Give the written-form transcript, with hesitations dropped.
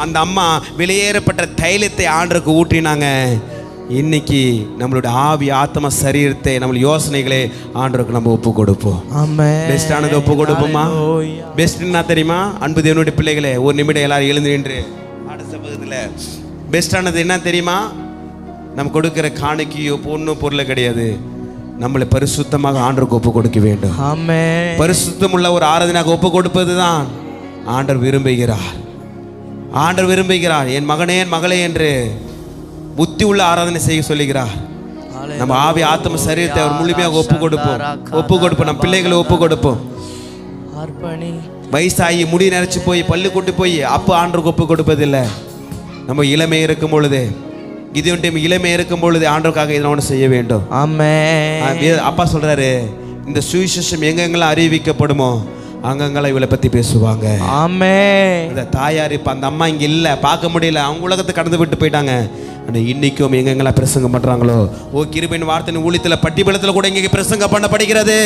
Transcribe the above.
அந்த அம்மா வெளியேறப்பட்ட தைலத்தை ஆண்டருக்கு ஊற்றினாங்க. இன்னைக்கு நம்மளுடைய ஆவி ஆத்ம சரீரத்தை நம்ம யோசனைகளே ஆண்டருக்கு நம்ம ஒப்பு கொடுப்போம். பெஸ்டானது ஒப்பு கொடுப்போமா? பெஸ்ட் என்ன தெரியுமா? அன்பு தேவனுடைய பிள்ளைகளே, ஒரு நிமிடம் எல்லாரும் எழுந்து நின்று அடுத்த பகுதியில் பெஸ்டானது என்ன தெரியுமா? நம்ம கொடுக்கிற காணிக்கையோ பொண்ணும் பொருளை கிடையாது. நம்மளை பரிசுத்தமாக ஆண்டருக்கு ஒப்பு கொடுக்க வேண்டும். பரிசுத்தம் உள்ள ஒரு ஆராதனையாக ஒப்பு கொடுப்பது தான் ஆண்டவர் விரும்புகிறார். ஆண்டவர் விரும்புகிறார். என் மகனே என் மகளே என்று புத்தி உள்ள ஆராதனை செய்ய சொல்லுகிறார். நம்ம ஆவி ஆத்ம சரீரத்தை அவர் முழுமையாக ஒப்பு கொடுப்போம். நம்ம பிள்ளைகளை ஒப்பு கொடுப்போம். வயசாகி முடி நினைச்சு போய் பல்லு கொண்டு போய் அப்போ ஆண்டருக்கு ஒப்பு கொடுப்பதில்லை. நம்ம இளமை இருக்கும் பொழுது, இது இளமை இருக்கும் பொழுது ஆண்டவருக்காக இதை ஒன்று செய்ய வேண்டும். அப்பா சொல்றாரு, இந்த சுவிசேஷம் எங்கெங்கெல்லாம் அறிவிக்கப்படுமோ அங்கங்களை இவளை பத்தி பேசுவாங்க. இந்த தாயார் இப்ப அந்த அம்மா இங்க இல்ல, பார்க்க முடியல, அவங்க உலகத்தை கடந்து விட்டு போயிட்டாங்க. ஆனா இன்னைக்கும் எங்கெங்கெல்லாம் பிரசங்கம் பண்றாங்களோ, ஓ கிருபையின் வார்த்தை ஊழியத்துல பட்டிபலத்துல கூட இங்க பிரசங்கம் பண்ணப்படுகிறது.